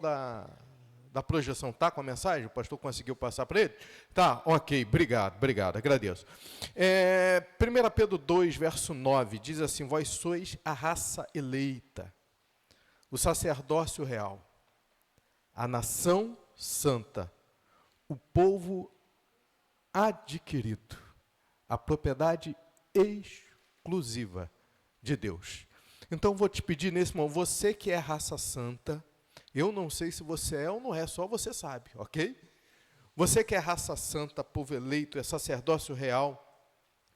da projeção tá com a mensagem? O pastor conseguiu passar para ele? Tá, ok, obrigado, agradeço. 1 Pedro 2, verso 9, diz assim: vós sois a raça eleita, o sacerdócio real, a nação santa, o povo adquirido, a propriedade exclusiva de Deus. Então, vou te pedir nesse momento, você que é raça santa, eu não sei se você é ou não é, só você sabe, ok? Você que é raça santa, povo eleito, é sacerdócio real,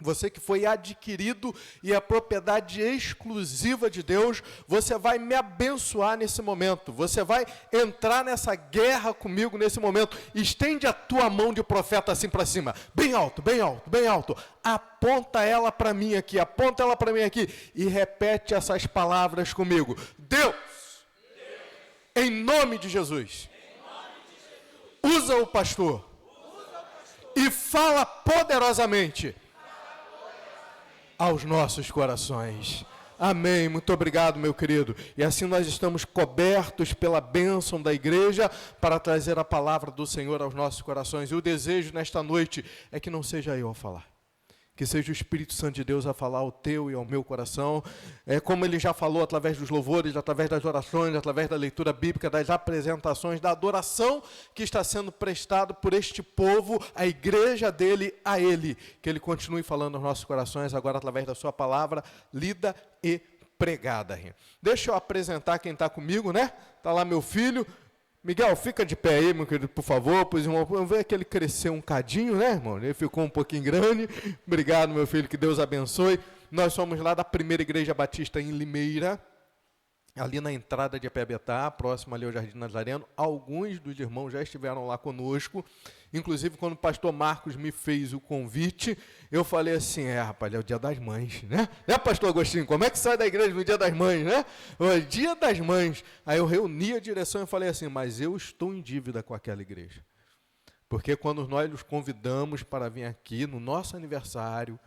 você que foi adquirido e é propriedade exclusiva de Deus, você vai me abençoar nesse momento, você vai entrar nessa guerra comigo nesse momento. Estende a tua mão de profeta assim para cima, bem alto, bem alto, bem alto, aponta ela para mim aqui, e repete essas palavras comigo. Deus, em nome de Jesus, usa o pastor e fala poderosamente aos nossos corações. Amém, muito obrigado, meu querido. E assim nós estamos cobertos pela bênção da igreja para trazer a palavra do Senhor aos nossos corações. E o desejo nesta noite é que não seja eu a falar, que seja o Espírito Santo de Deus a falar ao teu e ao meu coração, como ele já falou através dos louvores, através das orações, através da leitura bíblica, das apresentações, da adoração que está sendo prestado por este povo, a igreja dele, a ele. Que ele continue falando aos nossos corações agora através da sua palavra, lida e pregada. Deixa eu apresentar quem está comigo, né? Está lá meu filho. Miguel, fica de pé aí, meu querido, por favor, pois, irmão, eu vejo que ele cresceu um cadinho, né, irmão? Ele ficou um pouquinho grande. Obrigado, meu filho, que Deus abençoe. Nós somos lá da Primeira Igreja Batista em Limeira, ali na entrada de Apiabetá, próximo ali ao Jardim Nazareno. Alguns dos irmãos já estiveram lá conosco. Inclusive, quando o pastor Marcos me fez o convite, eu falei assim, rapaz, é o dia das mães, né? Né, pastor Agostinho, como é que sai da igreja no dia das mães, né? O dia das mães. Aí eu reuni a direção e falei assim, mas eu estou em dívida com aquela igreja. Porque quando nós os convidamos para vir aqui no nosso aniversário,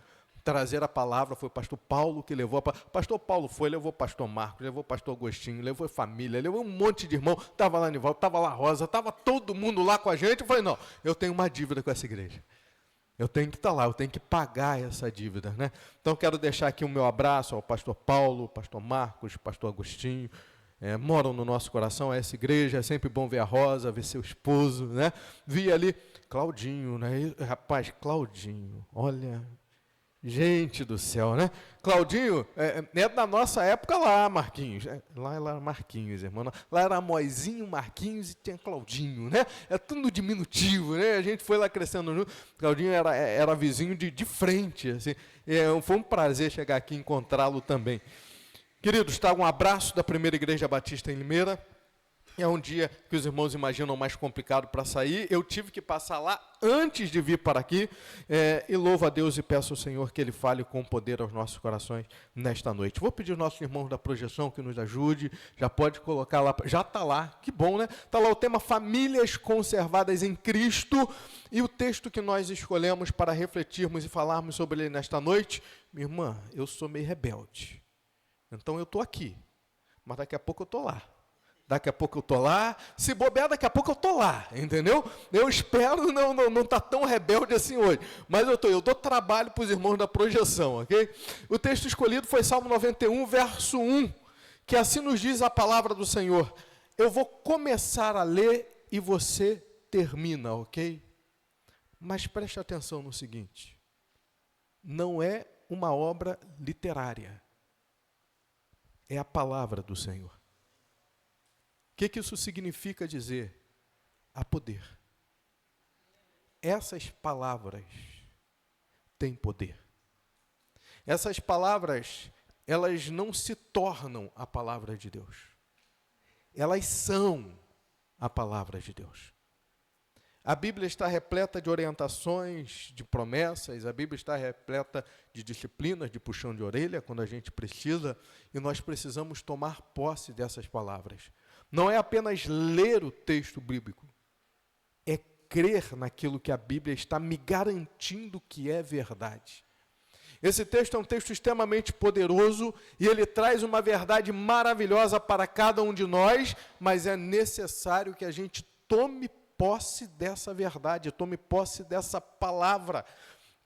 trazer a palavra, foi o pastor Paulo que levou, pastor Paulo foi, levou o pastor Marcos, levou o pastor Agostinho, levou a família, levou um monte de irmão, estava lá Nivaldo, estava lá Rosa, estava todo mundo lá com a gente. Eu falei, não, eu tenho uma dívida com essa igreja, eu tenho que estar lá, eu tenho que pagar essa dívida, né? Então quero deixar aqui o meu abraço ao pastor Paulo, pastor Marcos, pastor Agostinho, moram no nosso coração, essa igreja, é sempre bom ver a Rosa, ver seu esposo, né? Vi ali Claudinho, né? Rapaz, Claudinho, olha... Gente do céu, né? Claudinho, é da nossa época lá, Marquinhos. Lá era Marquinhos, irmão. Lá era Moizinho, Marquinhos e tinha Claudinho, né? É tudo diminutivo, né? A gente foi lá crescendo junto. Claudinho era vizinho de frente, assim. Foi um prazer chegar aqui e encontrá-lo também. Queridos, tá, um abraço da Primeira Igreja Batista em Limeira. É um dia que os irmãos imaginam mais complicado para sair. Eu tive que passar lá antes de vir para aqui. E louvo a Deus e peço ao Senhor que Ele fale com poder aos nossos corações nesta noite. Vou pedir aos nossos irmãos da projeção que nos ajude. Já pode colocar lá. Já está lá. Que bom, né? Está lá o tema Famílias Conservadas em Cristo. E o texto que nós escolhemos para refletirmos e falarmos sobre ele nesta noite. Minha irmã, eu sou meio rebelde. Então eu estou aqui. Mas daqui a pouco eu estou lá. Daqui a pouco eu estou lá, se bobear, daqui a pouco eu estou lá, entendeu? Eu espero não estar tão rebelde assim hoje, mas eu dou trabalho para os irmãos da projeção, ok? O texto escolhido foi Salmo 91, verso 1, que assim nos diz a palavra do Senhor. Eu vou começar a ler e você termina, ok? Mas preste atenção no seguinte, não é uma obra literária, é a palavra do Senhor. O que isso significa dizer? Há poder. Essas palavras têm poder. Essas palavras, elas não se tornam a palavra de Deus. Elas são a palavra de Deus. A Bíblia está repleta de orientações, de promessas, a Bíblia está repleta de disciplinas, de puxão de orelha, quando a gente precisa, e nós precisamos tomar posse dessas palavras. Não é apenas ler o texto bíblico, é crer naquilo que a Bíblia está me garantindo que é verdade. Esse texto é um texto extremamente poderoso e ele traz uma verdade maravilhosa para cada um de nós, mas é necessário que a gente tome posse dessa verdade, tome posse dessa palavra,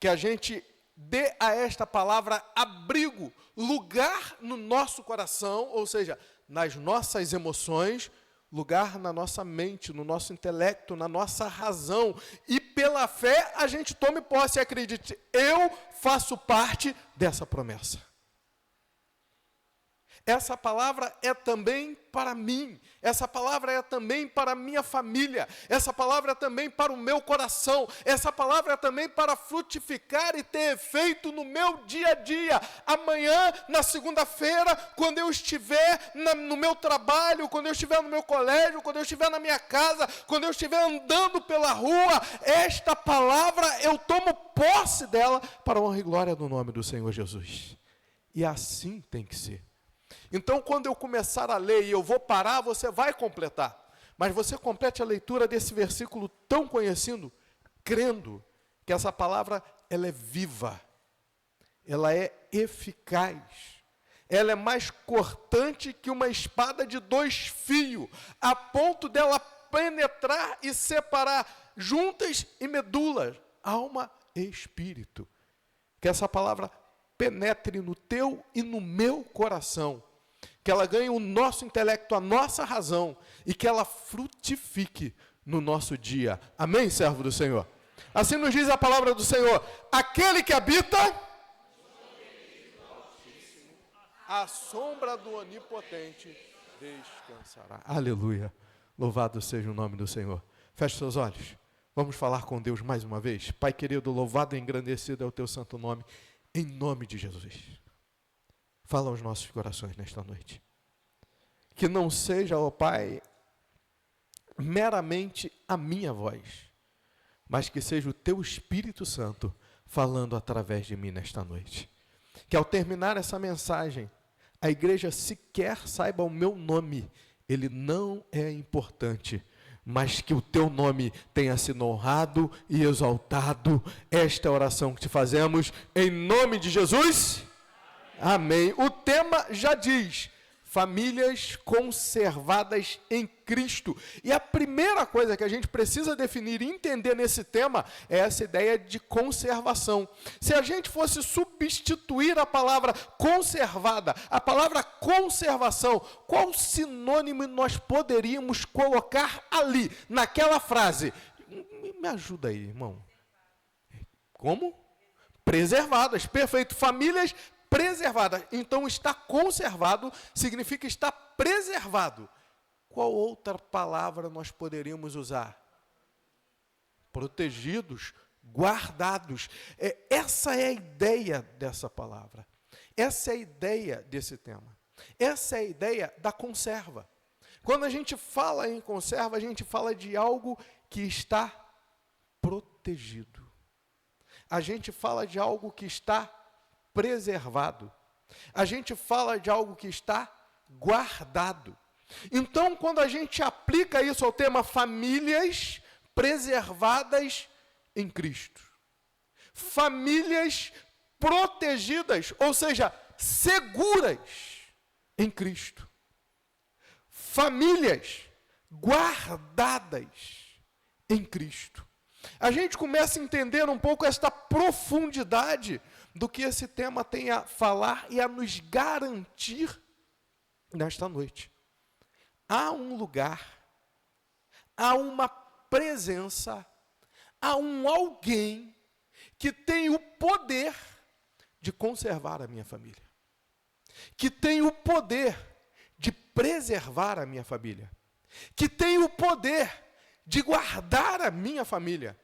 que a gente dê a esta palavra abrigo, lugar no nosso coração, ou seja, nas nossas emoções, lugar na nossa mente, no nosso intelecto, na nossa razão, e pela fé a gente tome posse e acredite, eu faço parte dessa promessa. Essa palavra é também para mim, essa palavra é também para a minha família, essa palavra é também para o meu coração, essa palavra é também para frutificar e ter efeito no meu dia a dia. Amanhã, na segunda-feira, quando eu estiver no meu trabalho, quando eu estiver no meu colégio, quando eu estiver na minha casa, quando eu estiver andando pela rua, esta palavra eu tomo posse dela para a honra e glória do nome do Senhor Jesus. E assim tem que ser. Então, quando eu começar a ler e eu vou parar, você vai completar. Mas você complete a leitura desse versículo tão conhecido, crendo que essa palavra, ela é viva, ela é eficaz, ela é mais cortante que uma espada de 2 fios, a ponto dela penetrar e separar juntas e medulas, alma e espírito. Que essa palavra penetre no teu e no meu coração, que ela ganhe o nosso intelecto, a nossa razão, e que ela frutifique no nosso dia. Amém, servo do Senhor? Assim nos diz a palavra do Senhor, aquele que habita à sombra do Onipotente descansará. Aleluia, louvado seja o nome do Senhor. Feche seus olhos, vamos falar com Deus mais uma vez. Pai querido, louvado e engrandecido é o teu santo nome, em nome de Jesus. Fala aos nossos corações nesta noite. Que não seja, ó Pai, meramente a minha voz, mas que seja o Teu Espírito Santo falando através de mim nesta noite. Que ao terminar essa mensagem, a igreja sequer saiba o meu nome. Ele não é importante, mas que o Teu nome tenha sido honrado e exaltado. Esta é a oração que te fazemos, em nome de Jesus. Amém. O tema já diz, famílias conservadas em Cristo. E a primeira coisa que a gente precisa definir e entender nesse tema é essa ideia de conservação. Se a gente fosse substituir a palavra conservada, a palavra conservação, qual sinônimo nós poderíamos colocar ali, naquela frase? Me ajuda aí, irmão. Como? Preservadas, perfeito. Famílias preservada. Então, estar conservado significa estar preservado. Qual outra palavra nós poderíamos usar? Protegidos, guardados. Essa é a ideia dessa palavra. Essa é a ideia desse tema. Essa é a ideia da conserva. Quando a gente fala em conserva, a gente fala de algo que está protegido. A gente fala de algo que está preservado. A gente fala de algo que está guardado. Então, quando a gente aplica isso ao tema famílias preservadas em Cristo, famílias protegidas, ou seja, seguras em Cristo, famílias guardadas em Cristo, a gente começa a entender um pouco esta profundidade do que esse tema tem a falar e a nos garantir nesta noite. Há um lugar, há uma presença, há um alguém que tem o poder de conservar a minha família, que tem o poder de preservar a minha família, que tem o poder de guardar a minha família,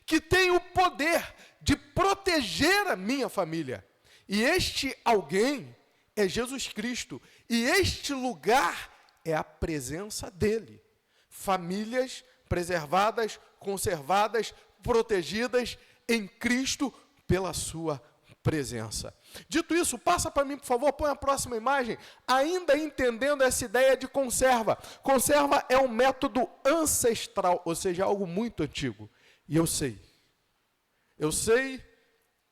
que tem o poder de proteger a minha família. E este alguém é Jesus Cristo. E este lugar é a presença dele. Famílias preservadas, conservadas, protegidas em Cristo pela sua presença. Dito isso, passa para mim, por favor, põe a próxima imagem, ainda entendendo essa ideia de conserva. Conserva é um método ancestral, ou seja, algo muito antigo. E eu sei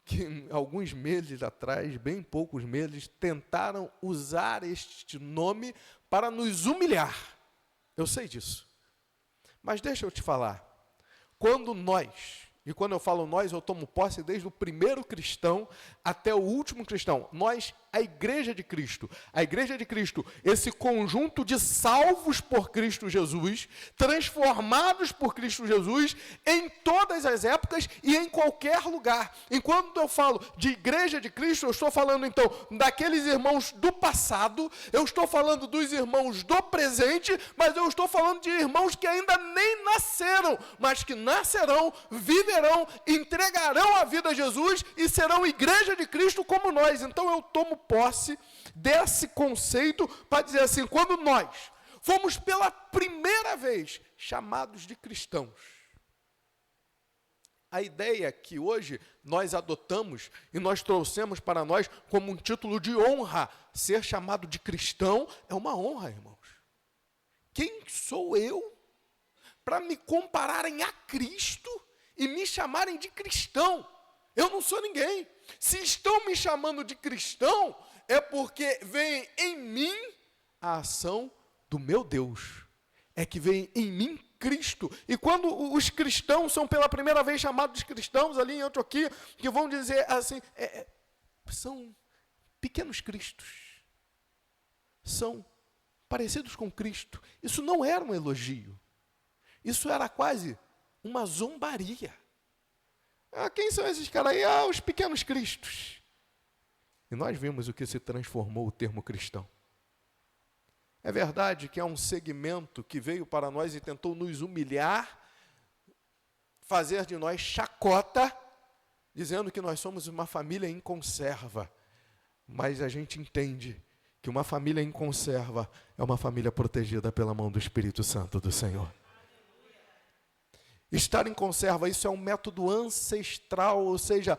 que alguns meses atrás, bem poucos meses, tentaram usar este nome para nos humilhar. Eu sei disso. Mas deixa eu te falar, quando eu falo nós, eu tomo posse desde o primeiro cristão até o último cristão. Nós, a Igreja de Cristo. A Igreja de Cristo, esse conjunto de salvos por Cristo Jesus, transformados por Cristo Jesus, em todas as épocas e em qualquer lugar. Enquanto eu falo de Igreja de Cristo, eu estou falando então daqueles irmãos do passado, eu estou falando dos irmãos do presente, mas eu estou falando de irmãos que ainda nem nasceram, mas que nascerão, viverão, entregarão a vida a Jesus e serão Igreja de Cristo como nós. Então eu tomo posse desse conceito para dizer assim, quando nós fomos pela primeira vez chamados de cristãos, a ideia que hoje nós adotamos e nós trouxemos para nós como um título de honra, ser chamado de cristão é uma honra, irmãos. Quem sou eu para me compararem a Cristo e me chamarem de cristão? Eu não sou ninguém. Se estão me chamando de cristão, é porque vem em mim a ação do meu Deus. É que vem em mim Cristo. E quando os cristãos são pela primeira vez chamados de cristãos ali em Antioquia, que vão dizer assim, são pequenos cristos. São parecidos com Cristo. Isso não era um elogio. Isso era quase uma zombaria. Quem são esses caras aí? Os pequenos cristos. E nós vimos o que se transformou o termo cristão. É verdade que há um segmento que veio para nós e tentou nos humilhar, fazer de nós chacota, dizendo que nós somos uma família em conserva. Mas a gente entende que uma família em conserva é uma família protegida pela mão do Espírito Santo do Senhor. Estar em conserva, isso é um método ancestral, ou seja,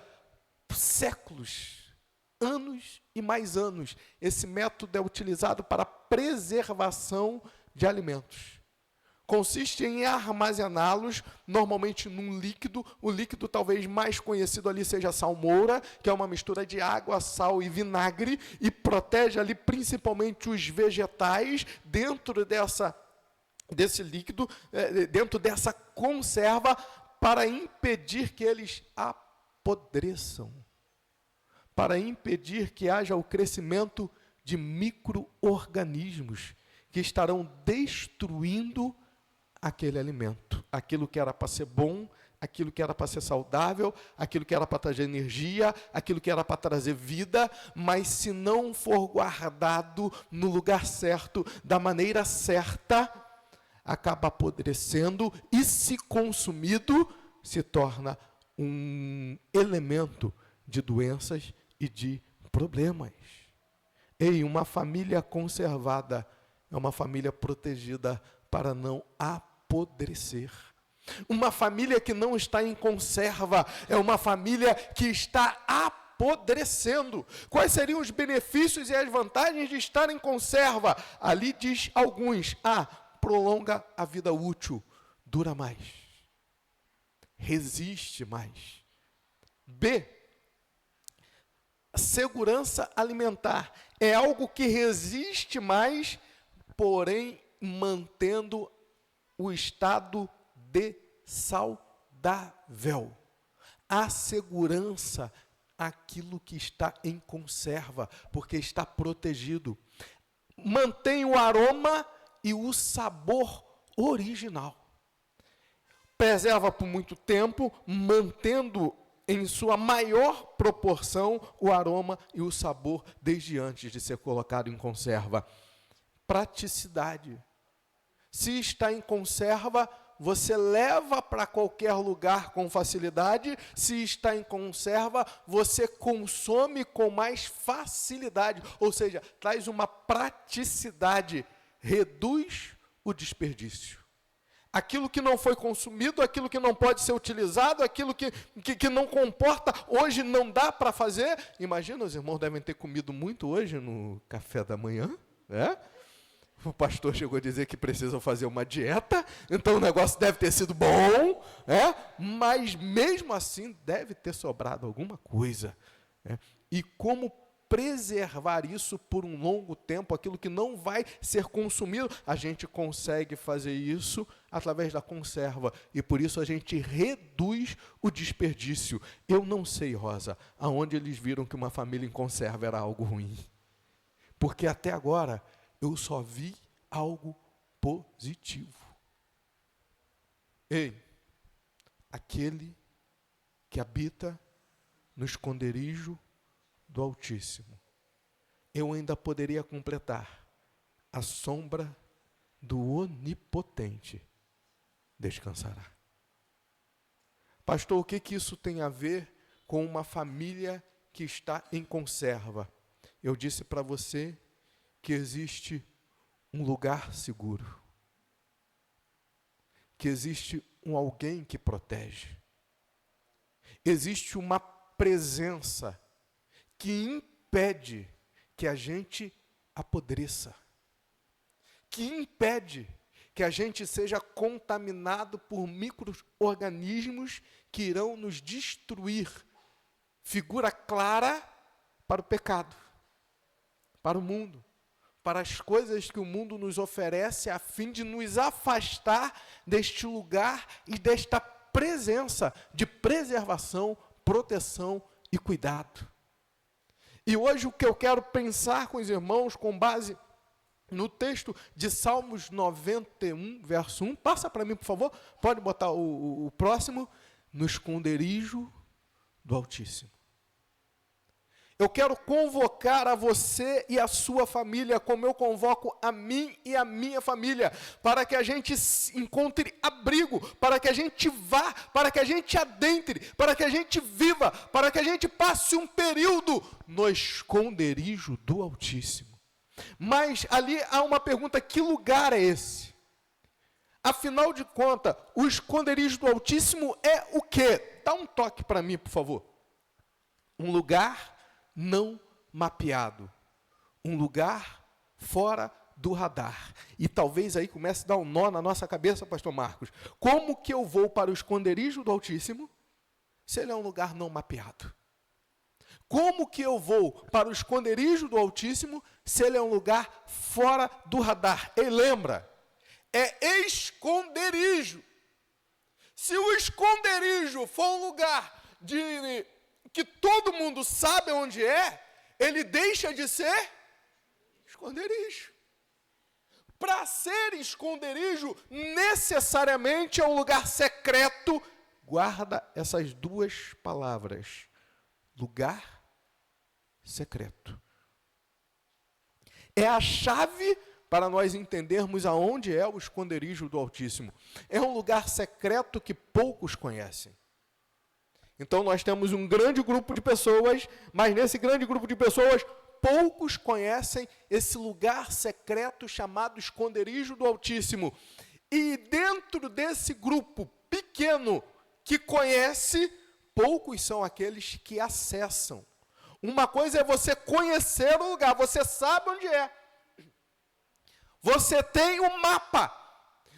séculos, anos e mais anos. Esse método é utilizado para preservação de alimentos. Consiste em armazená-los, normalmente num líquido. O líquido talvez mais conhecido ali seja a salmoura, que é uma mistura de água, sal e vinagre, e protege ali principalmente os vegetais dentro desse líquido, dentro dessa conserva, para impedir que eles apodreçam, para impedir que haja o crescimento de micro-organismos que estarão destruindo aquele alimento, aquilo que era para ser bom, aquilo que era para ser saudável, aquilo que era para trazer energia, aquilo que era para trazer vida, mas se não for guardado no lugar certo, da maneira certa, acaba apodrecendo e, se consumido, se torna um elemento de doenças e de problemas. Uma família conservada é uma família protegida para não apodrecer. Uma família que não está em conserva é uma família que está apodrecendo. Quais seriam os benefícios e as vantagens de estar em conserva? Ali diz alguns. Prolonga a vida útil, dura mais, resiste mais. B, segurança alimentar. É algo que resiste mais, porém mantendo o estado de saudável. A segurança, aquilo que está em conserva, porque está protegido. Mantém o aroma e o sabor original. Preserva por muito tempo, mantendo em sua maior proporção o aroma e o sabor desde antes de ser colocado em conserva. Praticidade. Se está em conserva, você leva para qualquer lugar com facilidade. Se está em conserva, você consome com mais facilidade. Ou seja, traz uma praticidade. Reduz o desperdício. Aquilo que não foi consumido, aquilo que não pode ser utilizado, aquilo que não comporta, hoje não dá para fazer. Imagina, os irmãos devem ter comido muito hoje no café da manhã, né? O pastor chegou a dizer que precisam fazer uma dieta, então o negócio deve ter sido bom, mas mesmo assim deve ter sobrado alguma coisa. E como preservar isso por um longo tempo, aquilo que não vai ser consumido, a gente consegue fazer isso através da conserva, e por isso a gente reduz o desperdício. Eu não sei, Rosa, aonde eles viram que uma família em conserva era algo ruim, porque até agora eu só vi algo positivo. Ei, aquele que habita no esconderijo do Altíssimo, eu ainda poderia completar: a sombra do Onipotente descansará. Pastor, o que isso tem a ver com uma família que está em conserva? Eu disse para você que existe um lugar seguro, que existe um alguém que protege, existe uma presença que impede que a gente apodreça, que impede que a gente seja contaminado por micro-organismos que irão nos destruir. Figura clara para o pecado, para o mundo, para as coisas que o mundo nos oferece, a fim de nos afastar deste lugar e desta presença de preservação, proteção e cuidado. E hoje o que eu quero pensar com os irmãos, com base no texto de Salmos 91, verso 1, passa para mim, por favor, pode botar o próximo, no esconderijo do Altíssimo. Eu quero convocar a você e a sua família, como eu convoco a mim e a minha família, para que a gente encontre abrigo, para que a gente vá, para que a gente adentre, para que a gente viva, para que a gente passe um período no esconderijo do Altíssimo. Mas ali há uma pergunta: que lugar é esse? Afinal de contas, o esconderijo do Altíssimo é o quê? Dá um toque para mim, por favor. Um lugar não mapeado, um lugar fora do radar. E talvez aí comece a dar um nó na nossa cabeça, pastor Marcos. Como que eu vou para o esconderijo do Altíssimo se ele é um lugar não mapeado? Como que eu vou para o esconderijo do Altíssimo se ele é um lugar fora do radar? E lembra, é esconderijo. Se o esconderijo for um lugar que todo mundo sabe onde é, ele deixa de ser esconderijo. Para ser esconderijo, necessariamente é um lugar secreto. Guarda essas duas palavras: lugar secreto. É a chave para nós entendermos aonde é o esconderijo do Altíssimo. É um lugar secreto que poucos conhecem. Então nós temos um grande grupo de pessoas, mas nesse grande grupo de pessoas, poucos conhecem esse lugar secreto chamado esconderijo do Altíssimo. E dentro desse grupo pequeno que conhece, poucos são aqueles que acessam. Uma coisa é você conhecer o lugar, você sabe onde é. Você tem um mapa,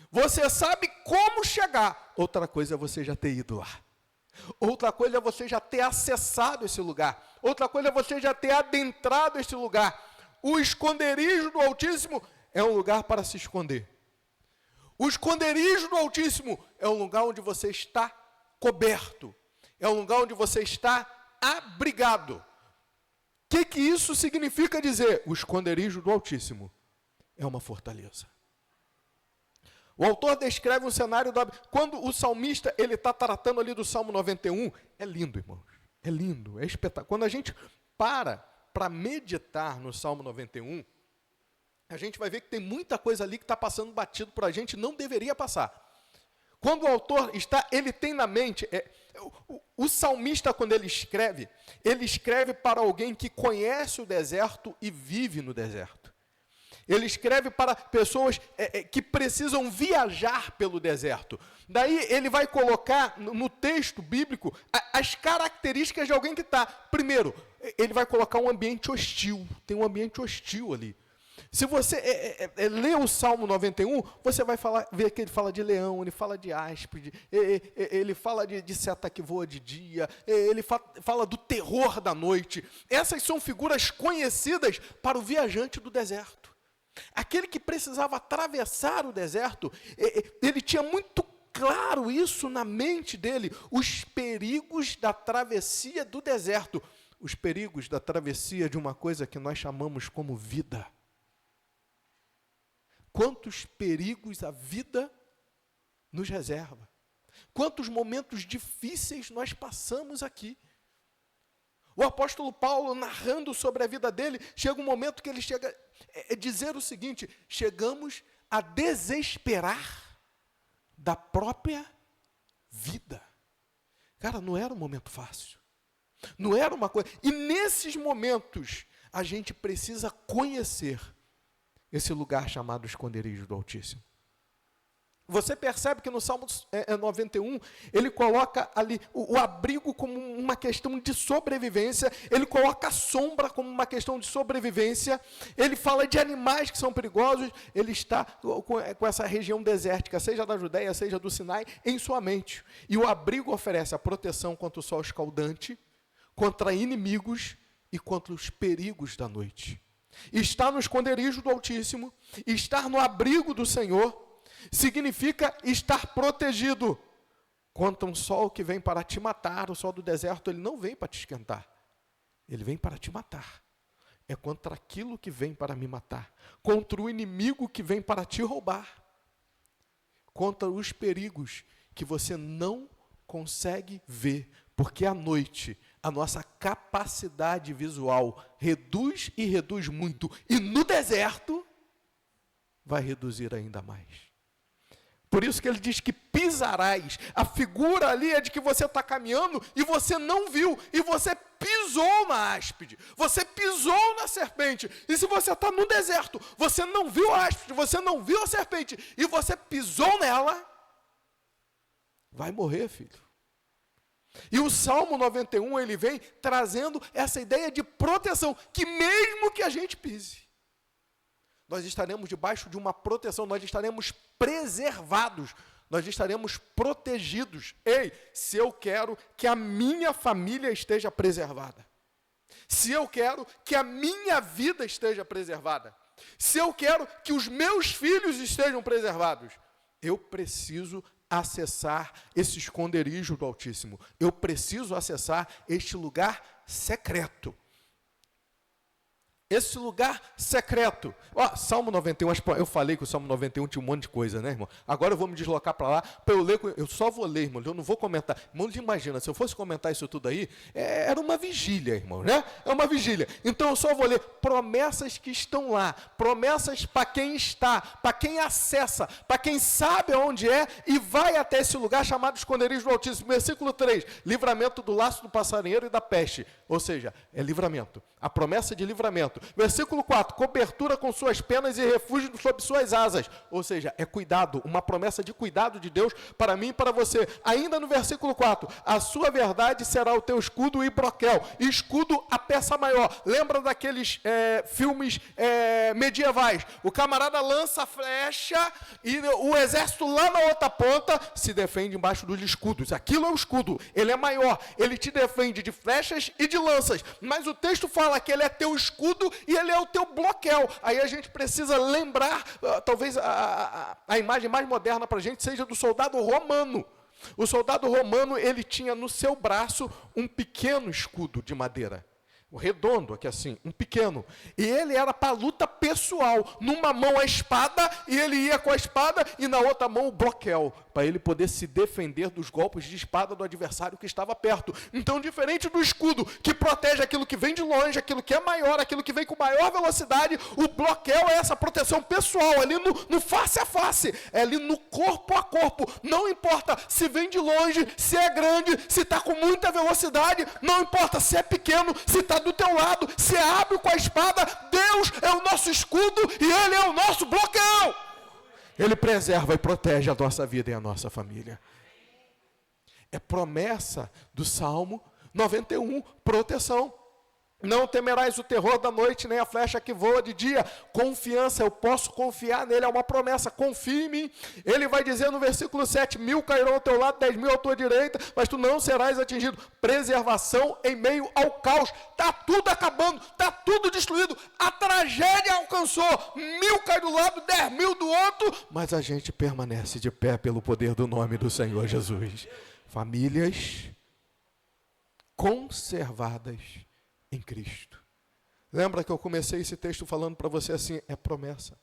você sabe como chegar. Outra coisa é você já ter ido lá. Outra coisa é você já ter acessado esse lugar. Outra coisa é você já ter adentrado esse lugar. O esconderijo do Altíssimo é um lugar para se esconder. O esconderijo do Altíssimo é um lugar onde você está coberto. É um lugar onde você está abrigado. O que isso significa dizer? O esconderijo do Altíssimo é uma fortaleza. O autor descreve um cenário, quando o salmista ele está tratando ali do Salmo 91, é lindo, irmãos, é lindo, é espetacular. Quando a gente para meditar no Salmo 91, a gente vai ver que tem muita coisa ali que está passando batido por a gente, não deveria passar. Quando o autor ele tem na mente, o salmista quando ele escreve para alguém que conhece o deserto e vive no deserto. Ele escreve para pessoas que precisam viajar pelo deserto. Daí ele vai colocar no texto bíblico as características de alguém que está. Primeiro, ele vai colocar um ambiente hostil. Tem um ambiente hostil ali. Se você lê o Salmo 91, você vai ver que ele fala de leão, ele fala de áspide, ele fala de seta que voa de dia, ele fala do terror da noite. Essas são figuras conhecidas para o viajante do deserto. Aquele que precisava atravessar o deserto, ele tinha muito claro isso na mente dele, os perigos da travessia do deserto, os perigos da travessia de uma coisa que nós chamamos como vida. Quantos perigos a vida nos reserva. Quantos momentos difíceis nós passamos aqui. O apóstolo Paulo, narrando sobre a vida dele, chega um momento que ele chega a dizer o seguinte: chegamos a desesperar da própria vida. Cara, não era um momento fácil. Não era uma coisa. E nesses momentos, a gente precisa conhecer esse lugar chamado esconderijo do Altíssimo. Você percebe que no Salmo 91, ele coloca ali o abrigo como uma questão de sobrevivência, ele coloca a sombra como uma questão de sobrevivência, ele fala de animais que são perigosos, ele está com essa região desértica, seja da Judéia, seja do Sinai, em sua mente. E o abrigo oferece a proteção contra o sol escaldante, contra inimigos e contra os perigos da noite. Estar no esconderijo do Altíssimo, estar no abrigo do Senhor, significa estar protegido contra um sol que vem para te matar. O sol do deserto, ele não vem para te esquentar, ele vem para te matar. É contra aquilo que vem para me matar, contra o inimigo que vem para te roubar, contra os perigos que você não consegue ver, porque à noite a nossa capacidade visual reduz e reduz muito, e no deserto vai reduzir ainda mais. Por isso que ele diz que pisarás. A figura ali é de que você está caminhando e você não viu, e você pisou na áspide, você pisou na serpente. E se você está no deserto, você não viu a áspide, você não viu a serpente, e você pisou nela, vai morrer, filho. E o Salmo 91, ele vem trazendo essa ideia de proteção, que mesmo que a gente pise, nós estaremos debaixo de uma proteção, nós estaremos preservados, nós estaremos protegidos. Ei, se eu quero que a minha família esteja preservada, se eu quero que a minha vida esteja preservada, se eu quero que os meus filhos estejam preservados, eu preciso acessar esse esconderijo do Altíssimo. Eu preciso acessar este lugar secreto. Esse lugar secreto. Salmo 91, eu falei que o Salmo 91 tinha um monte de coisa, né, irmão? Agora eu vou me deslocar para lá, para eu ler, eu só vou ler, irmão, eu não vou comentar. Irmão, imagina, se eu fosse comentar isso tudo aí, era uma vigília, irmão, né? É uma vigília. Então eu só vou ler promessas que estão lá, promessas para quem está, para quem acessa, para quem sabe onde é e vai até esse lugar chamado esconderijo do Altíssimo. Versículo 3, livramento do laço do passarinheiro e da peste. Ou seja, é livramento, a promessa de livramento. Versículo 4, cobertura com suas penas e refúgio sob suas asas. Ou seja, é cuidado, uma promessa de cuidado de Deus para mim e para você. Ainda no versículo 4, a sua verdade será o teu escudo e broquel. Escudo, a peça maior. Lembra daqueles filmes medievais? O camarada lança a flecha e o exército lá na outra ponta se defende embaixo dos escudos. Aquilo é o escudo, ele é maior, ele te defende de flechas e de lanças. Mas o texto fala que ele é teu escudo e ele é o teu bloqueio. Aí a gente precisa lembrar, talvez a imagem mais moderna para a gente seja do soldado romano. O soldado romano, ele tinha no seu braço um pequeno escudo de madeira, redondo aqui assim, um pequeno, e ele era para luta pessoal, numa mão a espada, e ele ia com a espada, e na outra mão o broquel, para ele poder se defender dos golpes de espada do adversário que estava perto. Então, diferente do escudo, que protege aquilo que vem de longe, aquilo que é maior, aquilo que vem com maior velocidade, o broquel é essa proteção pessoal, ali no face a face, é ali no corpo a corpo, não importa se vem de longe, se é grande, se está com muita velocidade, não importa se é pequeno, se está do teu lado, se é hábil com a espada, Deus é o nosso escudo e Ele é o nosso bloqueio. Ele preserva e protege a nossa vida e a nossa família. É promessa do Salmo 91, proteção. Não temerás o terror da noite, nem a flecha que voa de dia. Confiança, eu posso confiar nele, é uma promessa, confie em mim. Ele vai dizer no versículo 7, 1000 cairão ao teu lado, 10.000 à tua direita, mas tu não serás atingido. Preservação em meio ao caos. Está tudo acabando, está tudo destruído. A tragédia alcançou, 1000 cai do lado, 10.000 do outro, mas a gente permanece de pé pelo poder do nome do Senhor Jesus. Famílias conservadas em Cristo. Lembra que eu comecei esse texto falando para você assim, é promessa.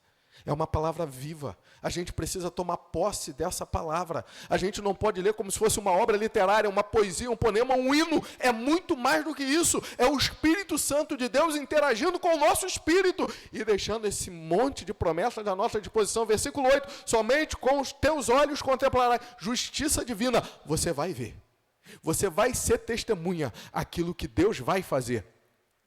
É uma palavra viva. A gente precisa tomar posse dessa palavra. A gente não pode ler como se fosse uma obra literária, uma poesia, um poema, um hino. É muito mais do que isso. É o Espírito Santo de Deus interagindo com o nosso espírito e deixando esse monte de promessas à nossa disposição. Versículo 8, somente com os teus olhos contemplarás justiça divina. Você vai ver. Você vai ser testemunha aquilo que Deus vai fazer.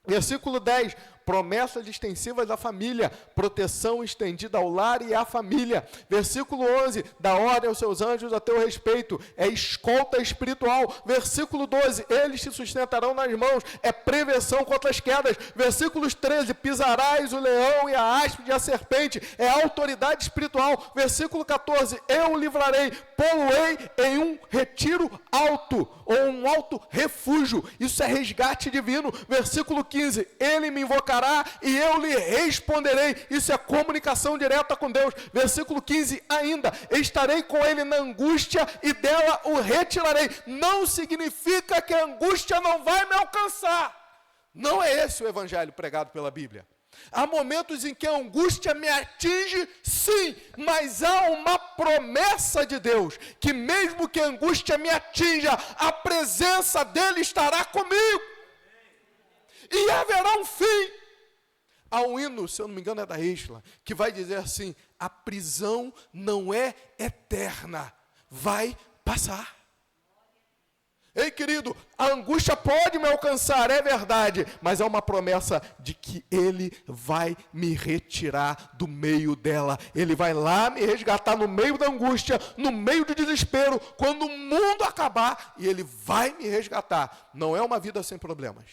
Versículo 10, promessas extensivas à família, proteção estendida ao lar e à família. Versículo 11, dá ordem aos seus anjos a teu respeito, é escolta espiritual. Versículo 12, eles te sustentarão nas mãos, é prevenção contra as quedas. Versículos 13, pisarás o leão e a áspide e a serpente, é autoridade espiritual. Versículo 14, eu o livrarei, pô-lo-ei em um retiro alto, ou um alto refúgio, isso é resgate divino. Versículo 15, ele me invocará e eu lhe responderei, isso é comunicação direta com Deus. Versículo 15 ainda, estarei com ele na angústia e dela o retirarei. Não significa que a angústia não vai me alcançar. Não é esse o evangelho pregado pela Bíblia. Há momentos em que a angústia me atinge, sim, mas há uma promessa de Deus, que mesmo que a angústia me atinja, a presença dele estará comigo. E haverá um fim. Há um hino, se eu não me engano é da Isla, que vai dizer assim, a prisão não é eterna, vai passar. Ei, querido, a angústia pode me alcançar, é verdade, mas é uma promessa de que Ele vai me retirar do meio dela. Ele vai lá me resgatar no meio da angústia, no meio do desespero, quando o mundo acabar, e Ele vai me resgatar. Não é uma vida sem problemas,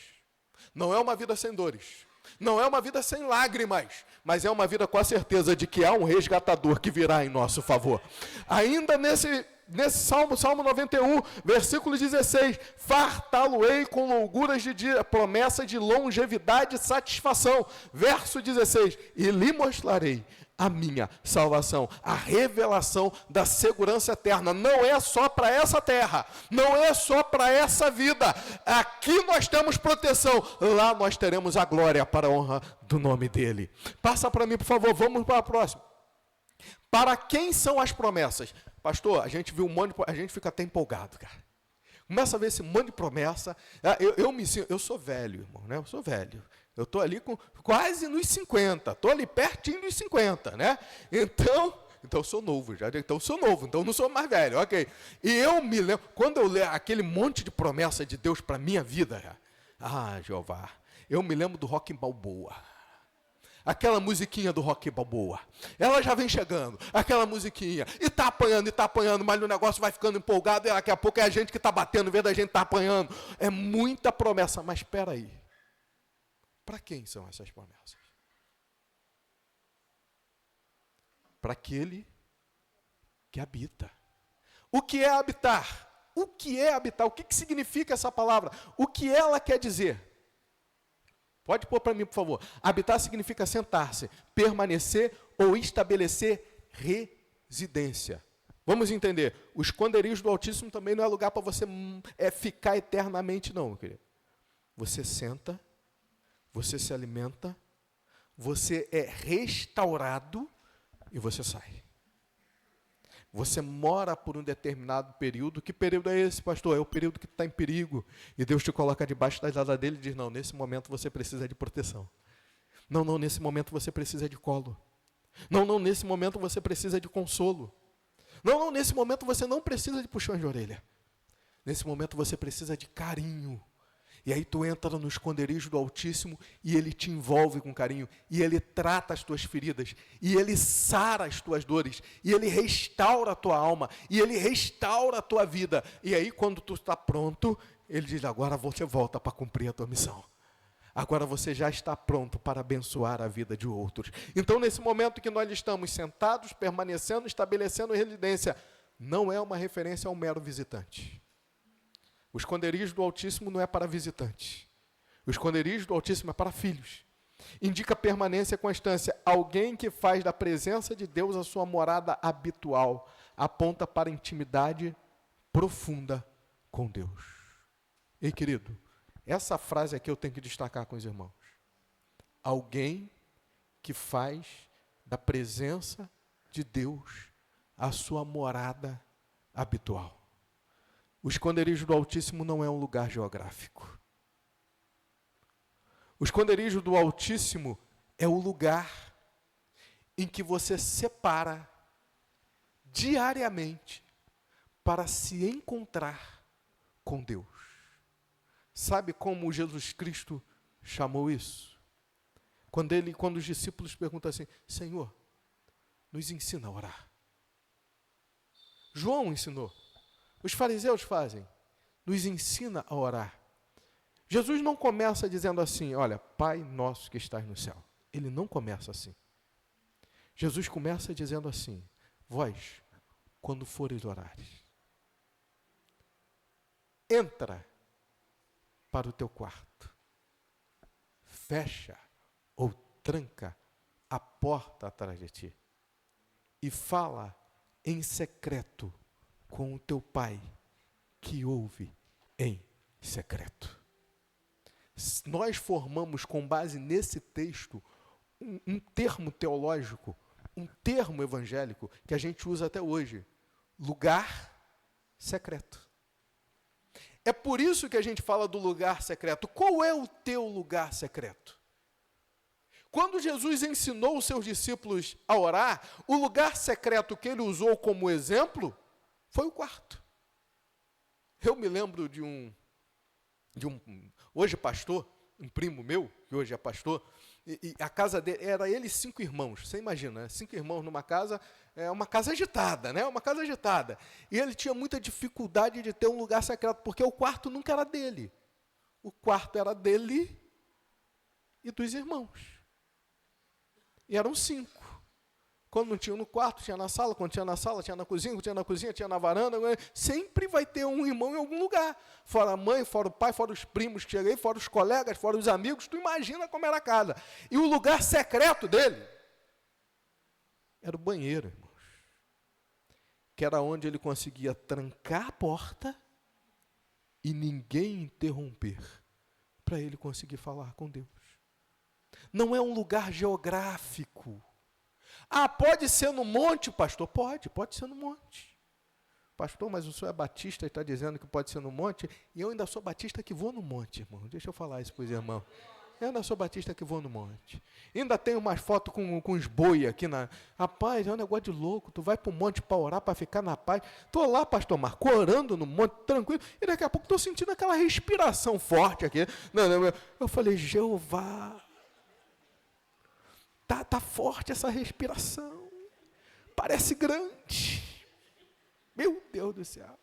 não é uma vida sem dores, não é uma vida sem lágrimas, mas é uma vida com a certeza de que há um resgatador que virá em nosso favor. Ainda nesse Salmo 91, versículo 16, fartá-lo-ei com loucuras de dia, promessa de longevidade e satisfação. Verso 16, e lhe mostrarei a minha salvação, a revelação da segurança eterna. Não é só para essa terra, não é só para essa vida. Aqui nós temos proteção, lá nós teremos a glória para a honra do nome dele. Passa para mim, por favor, vamos para a próxima. Para quem são as promessas? Pastor, a gente viu um monte de, a gente fica até empolgado, cara. Começa a ver esse monte de promessa. Eu sou velho, irmão, né? Eu sou velho. Eu estou ali com quase nos 50. Estou ali pertinho dos 50, né? Então eu sou novo, então não sou mais velho, ok. E eu me lembro, quando eu leio aquele monte de promessa de Deus para a minha vida, Jeová, eu me lembro do Rocky Balboa. Aquela musiquinha do Rocky Balboa, ela já vem chegando, aquela musiquinha, e está apanhando, mas o negócio vai ficando empolgado, e daqui a pouco é a gente que está batendo, em vez da gente estar apanhando. É muita promessa, mas espera aí. Para quem são essas promessas? Para aquele que habita. O que é habitar? O que é habitar? O que significa essa palavra? O que ela quer dizer? Pode pôr para mim, por favor. Habitar significa sentar-se, permanecer ou estabelecer residência. Vamos entender. O esconderijo do Altíssimo também não é lugar para você ficar eternamente, não, querido. Você senta, você se alimenta, você é restaurado e você sai. Você mora por um determinado período. Que período é esse, pastor? É o período que está em perigo. E Deus te coloca debaixo das asas dele e diz, não, nesse momento você precisa de proteção. Não, nesse momento você precisa de colo. Não, nesse momento você precisa de consolo. Não, nesse momento você não precisa de puxões de orelha. Nesse momento você precisa de carinho. E aí tu entra no esconderijo do Altíssimo e Ele te envolve com carinho, e Ele trata as tuas feridas, e Ele sara as tuas dores, e Ele restaura a tua alma, e Ele restaura a tua vida. E aí quando tu está pronto, Ele diz, agora você volta para cumprir a tua missão. Agora você já está pronto para abençoar a vida de outros. Então, nesse momento que nós estamos sentados, permanecendo, estabelecendo residência, não é uma referência ao mero visitante. O esconderijo do Altíssimo não é para visitantes. O esconderijo do Altíssimo é para filhos. Indica permanência e constância. Alguém que faz da presença de Deus a sua morada habitual. Aponta para a intimidade profunda com Deus. Ei, querido, essa frase aqui eu tenho que destacar com os irmãos. Alguém que faz da presença de Deus a sua morada habitual. O esconderijo do Altíssimo não é um lugar geográfico. O esconderijo do Altíssimo é o lugar em que você separa diariamente para se encontrar com Deus. Sabe como Jesus Cristo chamou isso? Quando os discípulos perguntam assim, Senhor, nos ensina a orar. João ensinou. Os fariseus fazem. Nos ensina a orar. Jesus não começa dizendo assim, olha, Pai nosso que estás no céu. Ele não começa assim. Jesus começa dizendo assim, vós, quando fores orares, entra para o teu quarto, fecha ou tranca a porta atrás de ti e fala em secreto com o teu Pai que ouve em secreto. Nós formamos, com base nesse texto, um termo teológico, um termo evangélico, que a gente usa até hoje, lugar secreto. É por isso que a gente fala do lugar secreto. Qual é o teu lugar secreto? Quando Jesus ensinou os seus discípulos a orar, o lugar secreto que ele usou como exemplo foi o quarto. Eu me lembro de um hoje pastor, um primo meu, que hoje é pastor, e a casa dele, era ele e 5 irmãos, você imagina, né? 5 irmãos numa casa, é uma casa agitada, né? Uma casa agitada. E ele tinha muita dificuldade de ter um lugar secreto, porque o quarto nunca era dele. O quarto era dele e dos irmãos. E eram 5. Quando não tinha no quarto, tinha na sala. Quando tinha na sala, tinha na cozinha. Quando tinha na cozinha, tinha na varanda. Sempre vai ter um irmão em algum lugar. Fora a mãe, fora o pai, fora os primos que chegam aí, fora os colegas, fora os amigos. Tu imagina como era a casa. E o lugar secreto dele era o banheiro, irmãos. Que era onde ele conseguia trancar a porta e ninguém interromper para ele conseguir falar com Deus. Não é um lugar geográfico. Ah, pode ser no monte, pastor? Pode ser no monte. Pastor, mas o senhor é batista e está dizendo que pode ser no monte? E eu ainda sou batista que vou no monte, irmão. Deixa eu falar isso para os irmãos. Eu ainda sou batista que vou no monte. Ainda tenho umas fotos com os boi aqui na... Rapaz, é um negócio de louco. Tu vai para o monte para orar, para ficar na paz. Estou lá, pastor Marco, orando no monte, tranquilo. E daqui a pouco estou sentindo aquela respiração forte aqui. Eu falei, Jeová... Tá forte essa respiração. Parece grande. Meu Deus do céu.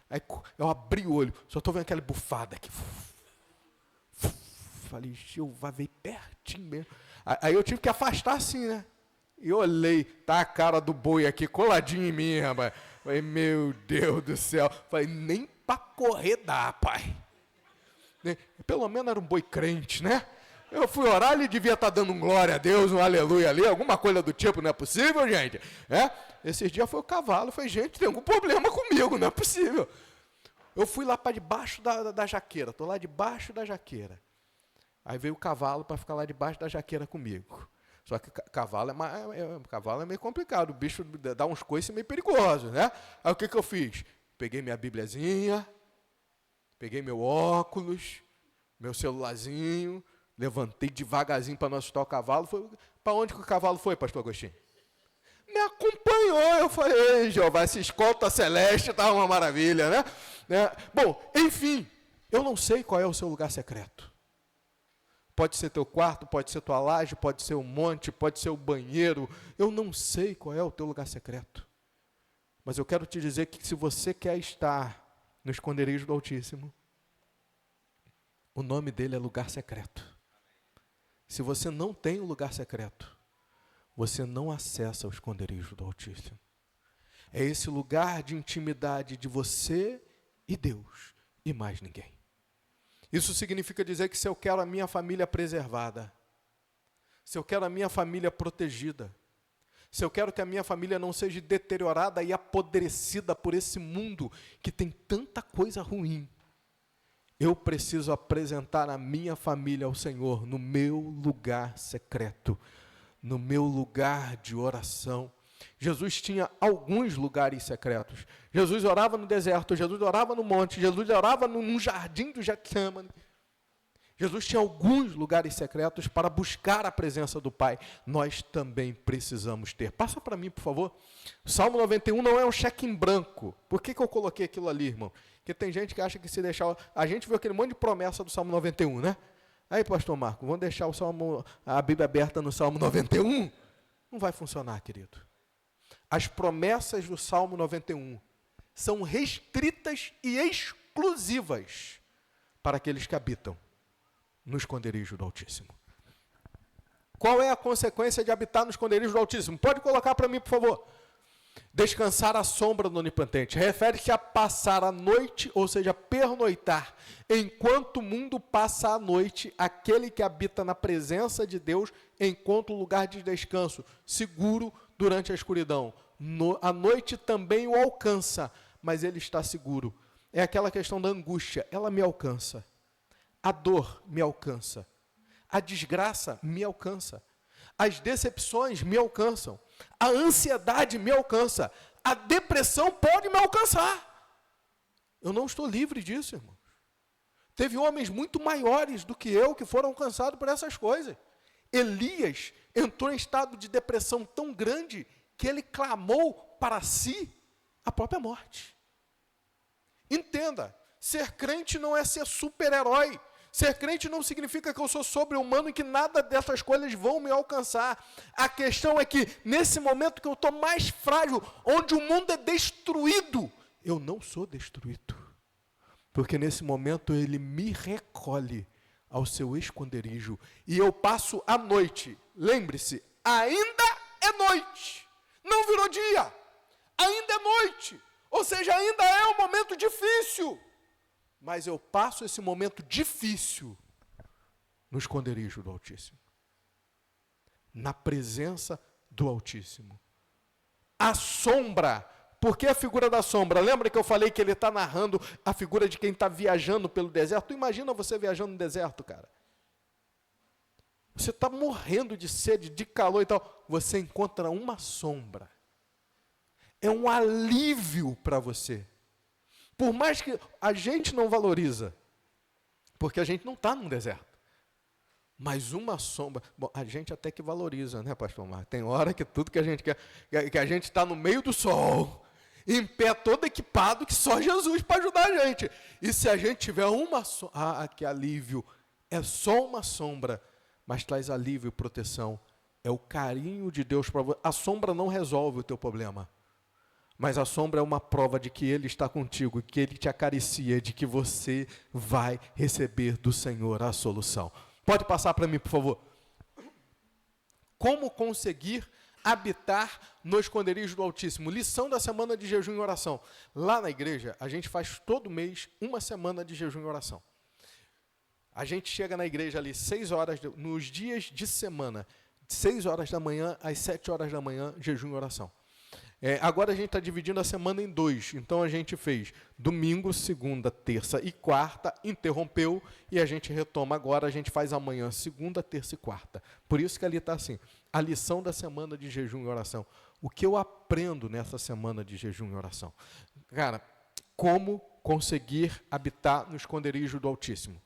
Aí eu abri o olho, só estou vendo aquela bufada aqui. Falei, Jeová, veio pertinho mesmo. Aí eu tive que afastar assim, né? E olhei, tá a cara do boi aqui coladinho em mim, rapaz. Falei, meu Deus do céu. Falei, nem para correr dá, pai. Pelo menos era um boi crente, né? Eu fui orar, ele devia estar dando um glória a Deus, um aleluia ali, alguma coisa do tipo, não é possível, gente? Esses dias foi o cavalo, foi, gente, tem algum problema comigo, não é possível. Eu fui lá para debaixo da jaqueira, estou lá debaixo da jaqueira. Aí veio o cavalo para ficar lá debaixo da jaqueira comigo. Só que cavalo é meio complicado, o bicho dá uns coices meio perigosos, né? Aí o que eu fiz? Peguei minha bibliazinha, peguei meu óculos, meu celularzinho, levantei devagarzinho para não assustar o cavalo. Para onde que o cavalo foi, pastor Agostinho? Me acompanhou. Eu falei, Jeová, essa escolta celeste está uma maravilha, né? Bom, enfim, eu não sei qual é o seu lugar secreto. Pode ser teu quarto, pode ser tua laje, pode ser o monte, pode ser o banheiro. Eu não sei qual é o teu lugar secreto. Mas eu quero te dizer que se você quer estar no esconderijo do Altíssimo, O nome dele é lugar secreto. Se você não tem o lugar secreto, você não acessa o esconderijo do Altíssimo. É esse lugar de intimidade de você e Deus, e mais ninguém. Isso significa dizer que se eu quero a minha família preservada, se eu quero a minha família protegida, se eu quero que a minha família não seja deteriorada e apodrecida por esse mundo que tem tanta coisa ruim, eu preciso apresentar a minha família ao Senhor no meu lugar secreto, no meu lugar de oração. Jesus tinha alguns lugares secretos. Jesus orava no deserto, Jesus orava no monte, Jesus orava num jardim do Getsemane. Jesus tinha alguns lugares secretos para buscar a presença do Pai. Nós também precisamos ter. Passa para mim, por favor. O Salmo 91 não é um cheque em branco. Por que eu coloquei aquilo ali, irmão? Porque tem gente que acha que se deixar... A gente viu aquele monte de promessa do Salmo 91, né? Aí, pastor Marco, vamos deixar a Bíblia aberta no Salmo 91? Não vai funcionar, querido. As promessas do Salmo 91 são restritas e exclusivas para aqueles que habitam no esconderijo do Altíssimo. Qual é a consequência de habitar no esconderijo do Altíssimo? Pode colocar para mim, por favor. Descansar à sombra do Onipotente. Refere-se a passar a noite, ou seja, pernoitar. Enquanto o mundo passa a noite, aquele que habita na presença de Deus encontra um lugar de descanso, seguro durante a escuridão. A noite também o alcança, mas ele está seguro. É aquela questão da angústia. Ela me alcança. A dor me alcança, a desgraça me alcança, as decepções me alcançam, a ansiedade me alcança, a depressão pode me alcançar. Eu não estou livre disso, irmão. Teve homens muito maiores do que eu que foram alcançados por essas coisas. Elias entrou em estado de depressão tão grande que ele clamou para si a própria morte. Entenda, ser crente não é ser super-herói. Ser crente não significa que eu sou sobre-humano e que nada dessas coisas vão me alcançar. A questão é que, nesse momento que eu estou mais frágil, onde o mundo é destruído, eu não sou destruído. Porque nesse momento ele me recolhe ao seu esconderijo. E eu passo a noite. Lembre-se, ainda é noite. Não virou dia. Ainda é noite. Ou seja, ainda é um momento difícil. Mas eu passo esse momento difícil no esconderijo do Altíssimo. Na presença do Altíssimo. A sombra. Por que a figura da sombra? Lembra que eu falei que ele está narrando a figura de quem está viajando pelo deserto? Imagina você viajando no deserto, cara. Você está morrendo de sede, de calor e tal. Você encontra uma sombra. É um alívio para você. Por mais que a gente não valoriza, porque a gente não está num deserto. Mas uma sombra, bom, a gente até que valoriza, né, pastor Marcos? Tem hora que tudo que a gente quer, que a gente está no meio do sol, em pé todo equipado, que só Jesus para ajudar a gente. E se a gente tiver uma sombra, que alívio, é só uma sombra, mas traz alívio e proteção. É o carinho de Deus para você. A sombra não resolve o teu problema. Mas a sombra é uma prova de que Ele está contigo, que Ele te acaricia, de que você vai receber do Senhor a solução. Pode passar para mim, por favor. Como conseguir habitar no esconderijo do Altíssimo? Lição da semana de jejum e oração. Lá na igreja, a gente faz todo mês uma semana de jejum e oração. A gente chega na igreja ali 6 horas, nos dias de semana, 6 horas da manhã às 7 horas da manhã, jejum e oração. Agora a gente está dividindo a semana em 2, então a gente fez domingo, segunda, terça e quarta, interrompeu e a gente retoma agora, a gente faz amanhã, segunda, terça e quarta. Por isso que ali está assim, a lição da semana de jejum e oração. O que eu aprendo nessa semana de jejum e oração? Cara, como conseguir habitar no esconderijo do Altíssimo?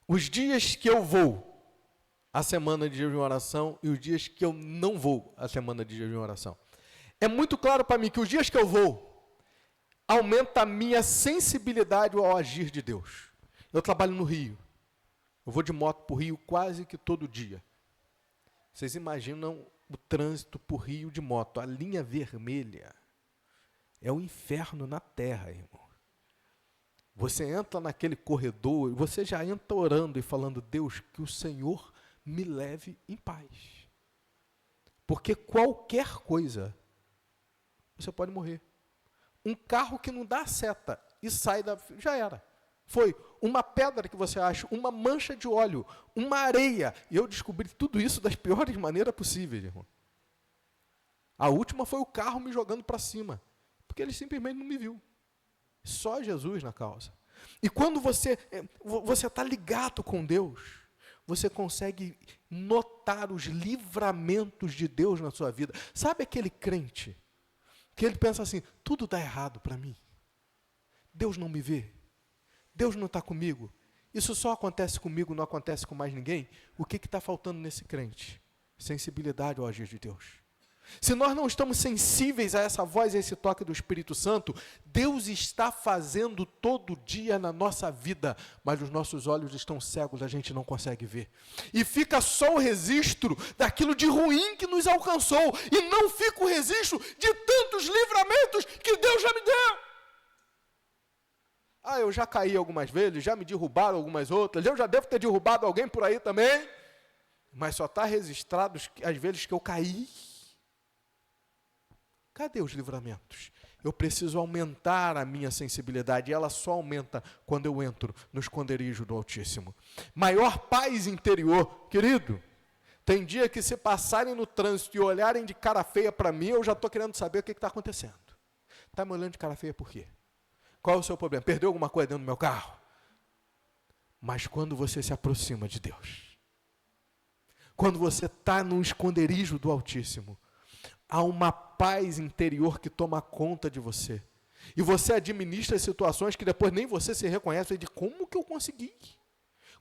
Os dias que eu vou a semana de jejum e oração e os dias que eu não vou a semana de jejum e oração. É muito claro para mim que os dias que eu vou, aumenta a minha sensibilidade ao agir de Deus. Eu trabalho no Rio. Eu vou de moto para o Rio quase que todo dia. Vocês imaginam o trânsito para o Rio de moto, a linha vermelha. É o inferno na terra, irmão. Você entra naquele corredor e você já entra orando e falando, Deus, que o Senhor me leve em paz. Porque qualquer coisa, você pode morrer. Um carro que não dá seta e sai já era. Foi uma pedra que você acha, uma mancha de óleo, uma areia. E eu descobri tudo isso das piores maneiras possíveis, irmão. A última foi o carro me jogando para cima, porque ele simplesmente não me viu. Só Jesus na causa. E quando você está ligado com Deus, você consegue notar os livramentos de Deus na sua vida. Sabe aquele crente que ele pensa assim, tudo dá errado para mim. Deus não me vê. Deus não está comigo. Isso só acontece comigo, não acontece com mais ninguém. O que está faltando nesse crente? Sensibilidade ao agir de Deus. Se nós não estamos sensíveis a essa voz, a esse toque do Espírito Santo, Deus está fazendo todo dia na nossa vida, mas os nossos olhos estão cegos, a gente não consegue ver. E fica só o registro daquilo de ruim que nos alcançou, e não fica o registro de tantos livramentos que Deus já me deu. Eu já caí algumas vezes, já me derrubaram algumas outras, eu já devo ter derrubado alguém por aí também, mas só está registrado as vezes que eu caí. Cadê os livramentos? Eu preciso aumentar a minha sensibilidade, e ela só aumenta quando eu entro no esconderijo do Altíssimo. Maior paz interior, querido, tem dia que se passarem no trânsito e olharem de cara feia para mim, eu já estou querendo saber o que está acontecendo. Está me olhando de cara feia por quê? Qual é o seu problema? Perdeu alguma coisa dentro do meu carro? Mas quando você se aproxima de Deus, quando você está no esconderijo do Altíssimo, há uma paz interior que toma conta de você. E você administra situações que depois nem você se reconhece. De como que eu consegui?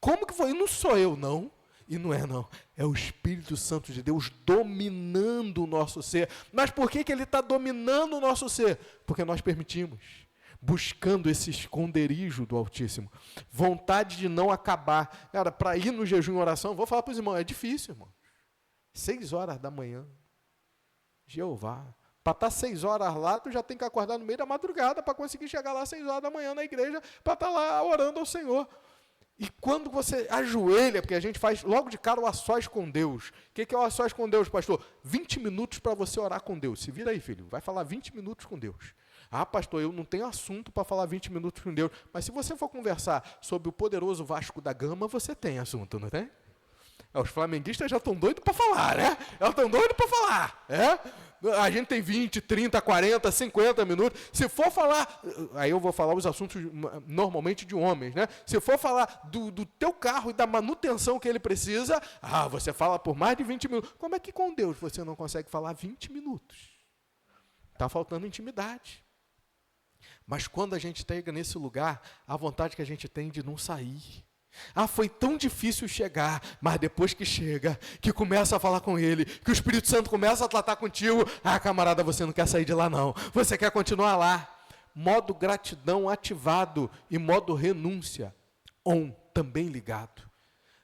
Como que foi? E não sou eu, não. E não é, não. É o Espírito Santo de Deus dominando o nosso ser. Mas por que ele está dominando o nosso ser? Porque nós permitimos. Buscando esse esconderijo do Altíssimo. Vontade de não acabar. Cara, para ir no jejum e oração, vou falar para os irmãos, é difícil, irmão. 6 horas da manhã. Jeová. Para estar 6 horas lá, tu já tem que acordar no meio da madrugada para conseguir chegar lá 6 horas da manhã na igreja, para estar lá orando ao Senhor. E quando você ajoelha, porque a gente faz logo de cara o a sós com Deus. O que é o a sós com Deus, pastor? 20 minutos para você orar com Deus. Se vira aí, filho, vai falar 20 minutos com Deus. Pastor, eu não tenho assunto para falar 20 minutos com Deus. Mas se você for conversar sobre o poderoso Vasco da Gama, você tem assunto, não tem? Os flamenguistas já estão doidos para falar, né? Já estão doidos para falar. A gente tem 20, 30, 40, 50 minutos. Se for falar, aí eu vou falar os assuntos normalmente de homens, né? Se for falar do teu carro e da manutenção que ele precisa, você fala por mais de 20 minutos. Como é que com Deus você não consegue falar 20 minutos? Está faltando intimidade. Mas quando a gente chega nesse lugar, a vontade que a gente tem de não sair. Foi tão difícil chegar, mas depois que chega, que começa a falar com ele, que o Espírito Santo começa a tratar contigo, camarada, você não quer sair de lá não, você quer continuar lá. Modo gratidão ativado e modo renúncia também ligado.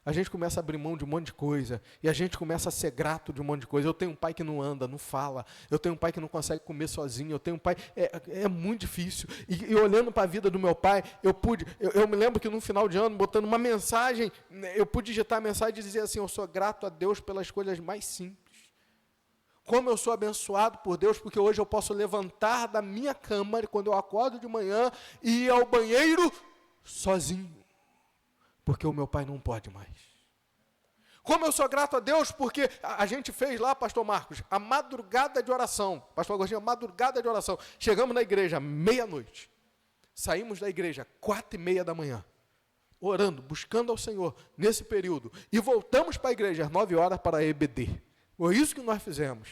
A gente começa a abrir mão de um monte de coisa, e a gente começa a ser grato de um monte de coisa. Eu tenho um pai que não anda, não fala, eu tenho um pai que não consegue comer sozinho, eu tenho um pai, é muito difícil. E olhando para a vida do meu pai, eu me lembro que no final de ano, botando uma mensagem, eu pude digitar a mensagem e dizer assim, eu sou grato a Deus pelas coisas mais simples. Como eu sou abençoado por Deus, porque hoje eu posso levantar da minha cama, quando eu acordo de manhã, e ir ao banheiro sozinho. Porque o meu pai não pode mais. Como eu sou grato a Deus, porque a gente fez lá, pastor Marcos, a madrugada de oração. Pastor Agostinho, a madrugada de oração. Chegamos na igreja, meia-noite. Saímos da igreja, 4:30 da manhã. Orando, buscando ao Senhor, nesse período. E voltamos para a igreja, às 9 horas, para a EBD. Foi isso que nós fizemos.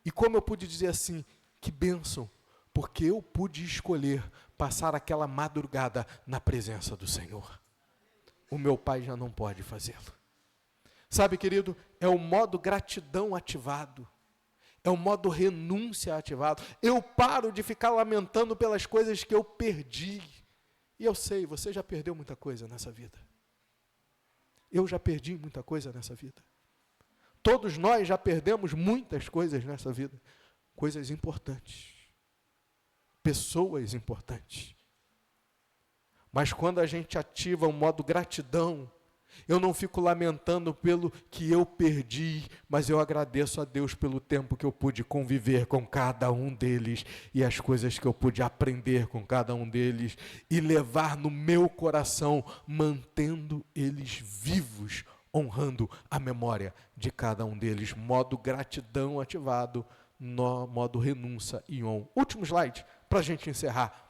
E como eu pude dizer assim, que bênção, porque eu pude escolher passar aquela madrugada na presença do Senhor. O meu pai já não pode fazê-lo. Sabe, querido, é o modo gratidão ativado. É o modo renúncia ativado. Eu paro de ficar lamentando pelas coisas que eu perdi. E eu sei, você já perdeu muita coisa nessa vida. Eu já perdi muita coisa nessa vida. Todos nós já perdemos muitas coisas nessa vida. Coisas importantes. Pessoas importantes. Mas quando a gente ativa o modo gratidão, eu não fico lamentando pelo que eu perdi, mas eu agradeço a Deus pelo tempo que eu pude conviver com cada um deles e as coisas que eu pude aprender com cada um deles e levar no meu coração, mantendo eles vivos, honrando a memória de cada um deles. Modo gratidão ativado, no modo renúncia e on. Último slide, para a gente encerrar.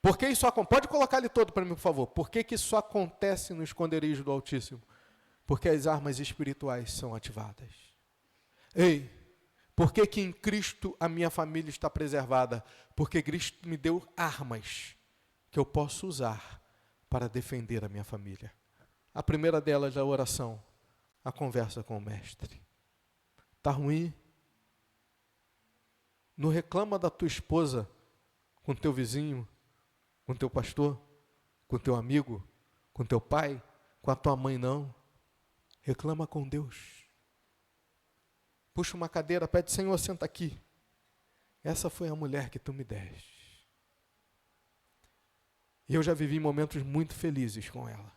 Por que isso acontece? Pode colocar ele todo para mim, por favor. Por que isso acontece no esconderijo do Altíssimo? Porque as armas espirituais são ativadas. Ei, por que em Cristo a minha família está preservada? Porque Cristo me deu armas que eu posso usar para defender a minha família. A primeira delas é a oração, a conversa com o Mestre. Está ruim? Não reclama da tua esposa com teu vizinho, com teu pastor, com teu amigo, com teu pai, com a tua mãe, não. Reclama com Deus. Puxa uma cadeira, pede, Senhor, senta aqui. Essa foi a mulher que tu me deste. E eu já vivi momentos muito felizes com ela.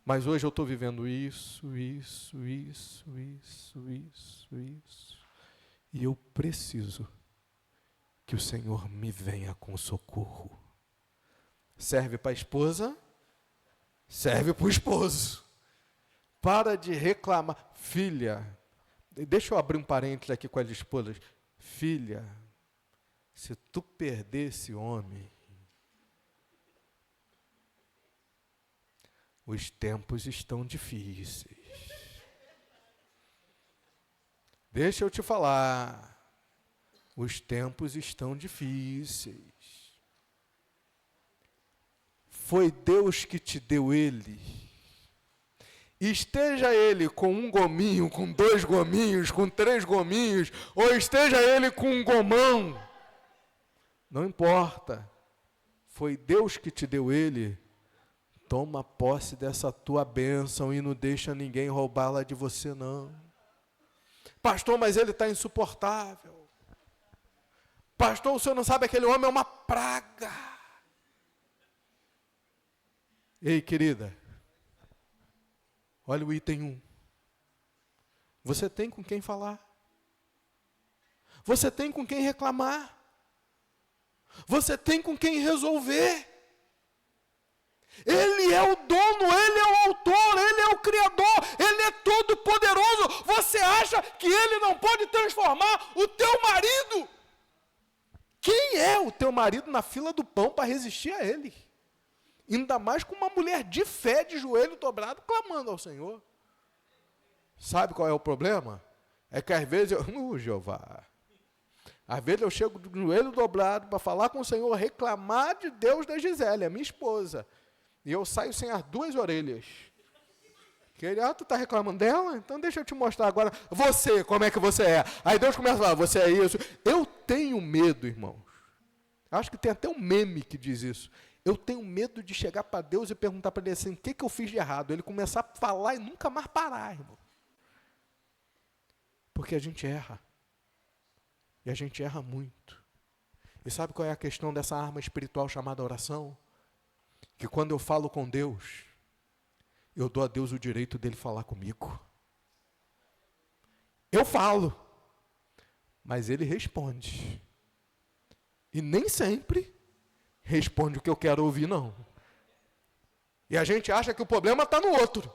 Mas hoje eu estou vivendo isso. E eu preciso que o Senhor me venha com socorro. Serve para a esposa, serve para o esposo. Para de reclamar. Filha, deixa eu abrir um parênteses aqui com as esposas. Filha, se tu perder esse homem, os tempos estão difíceis. Deixa eu te falar, os tempos estão difíceis. Foi Deus que te deu ele. Esteja ele com um gominho, com 2 gominhos, com 3 gominhos, ou esteja ele com um gomão, não importa. Foi Deus que te deu ele. Toma posse dessa tua bênção e não deixa ninguém roubá-la de você, não. Pastor, mas ele está insuportável. Pastor, o senhor não sabe, aquele homem é uma praga. Ei, querida, olha o item 1. Você tem com quem falar. Você tem com quem reclamar. Você tem com quem resolver. Ele é o dono, ele é o autor, ele é o criador, ele é todo poderoso. Você acha que ele não pode transformar o teu marido? Quem é o teu marido na fila do pão para resistir a ele? Ainda mais com uma mulher de fé, de joelho dobrado, clamando ao Senhor. Sabe qual é o problema? É que às vezes Jeová, às vezes eu chego de joelho dobrado para falar com o Senhor, reclamar de Deus da Gisele, a minha esposa. E eu saio sem as 2 orelhas. Que ele, tu está reclamando dela? Então deixa eu te mostrar agora. Você, como é que você é? Aí Deus começa a falar, você é isso. Eu tenho medo, irmãos. Acho que tem até um meme que diz isso. Eu tenho medo de chegar para Deus e perguntar para ele assim, o que eu fiz de errado? Ele começar a falar e nunca mais parar, irmão. Porque a gente erra. E a gente erra muito. E sabe qual é a questão dessa arma espiritual chamada oração? Que quando eu falo com Deus, eu dou a Deus o direito dele falar comigo. Eu falo, mas ele responde. E nem sempre responde o que eu quero ouvir, não. E a gente acha que o problema está no outro.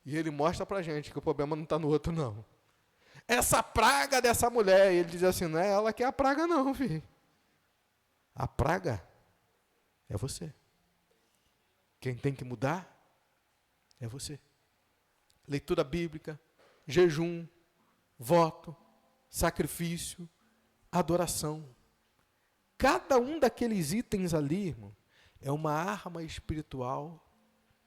E ele mostra para a gente que o problema não está no outro, não. Essa praga dessa mulher, ele diz assim, não é ela que é a praga, não, filho. A praga é você. Quem tem que mudar é você. Leitura bíblica, jejum, voto, sacrifício, adoração. Cada um daqueles itens ali, irmão, é uma arma espiritual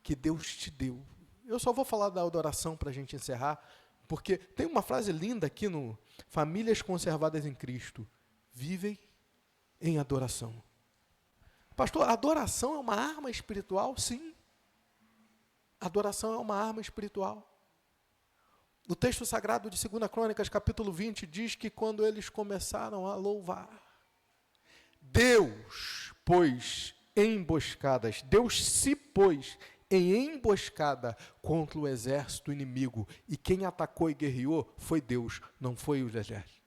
que Deus te deu. Eu só vou falar da adoração para a gente encerrar, porque tem uma frase linda aqui no Famílias Conservadas em Cristo. Vivem em adoração. Pastor, adoração é uma arma espiritual? Sim. Adoração é uma arma espiritual. O texto sagrado de 2 Crônicas, capítulo 20, diz que quando eles começaram a louvar, Deus pôs emboscadas, Deus se pôs em emboscada contra o exército inimigo. E quem atacou e guerreou foi Deus, não foi os exércitos.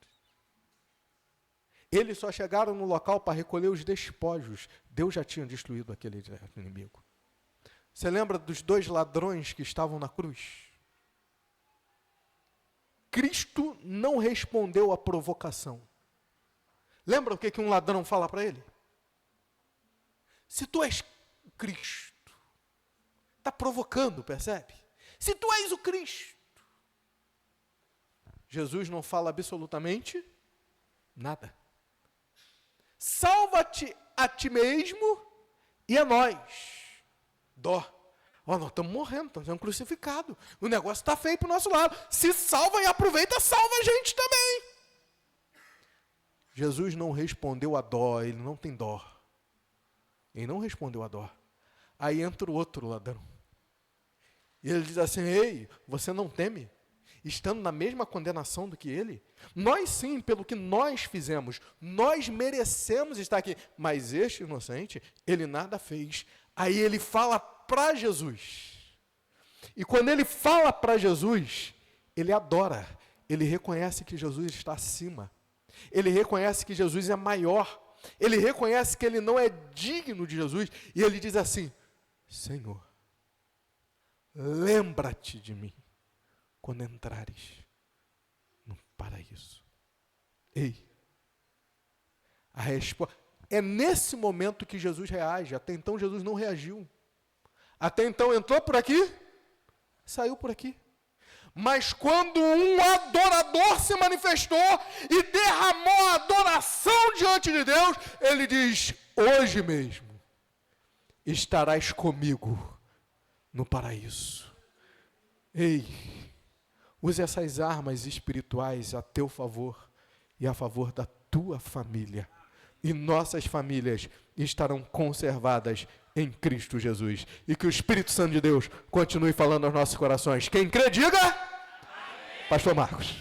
Eles só chegaram no local para recolher os despojos. Deus já tinha destruído aquele exército inimigo. Você lembra dos 2 ladrões que estavam na cruz? Cristo não respondeu à provocação. Lembra o que um ladrão fala para ele? Se tu és Cristo, está provocando, percebe? Se tu és o Cristo. Jesus não fala absolutamente nada. Salva-te a ti mesmo e a nós. Dó. Nós estamos morrendo, estamos sendo crucificados. O negócio está feio para o nosso lado. Se salva e aproveita, salva a gente também. Jesus não respondeu a dó, ele não tem dó. Ele não respondeu a dó. Aí entra o outro ladrão. E ele diz assim: ei, você não teme? Estando na mesma condenação do que ele? Nós sim, pelo que nós fizemos, nós merecemos estar aqui. Mas este inocente, ele nada fez. Aí ele fala para Jesus. E quando ele fala para Jesus, ele adora. Ele reconhece que Jesus está acima. Ele reconhece que Jesus é maior. Ele reconhece que ele não é digno de Jesus. E ele diz assim: Senhor, lembra-te de mim quando entrares no paraíso. Ei, a resposta é nesse momento que Jesus reage. Até então Jesus não reagiu. Até então entrou por aqui, saiu por aqui. Mas quando um adorador se manifestou e derramou a adoração diante de Deus, ele diz: hoje mesmo estarás comigo no paraíso. Ei, use essas armas espirituais a teu favor e a favor da tua família. E nossas famílias estarão conservadas em Cristo Jesus. E que o Espírito Santo de Deus continue falando aos nossos corações. Quem crê, diga. Amém. Pastor Marcos.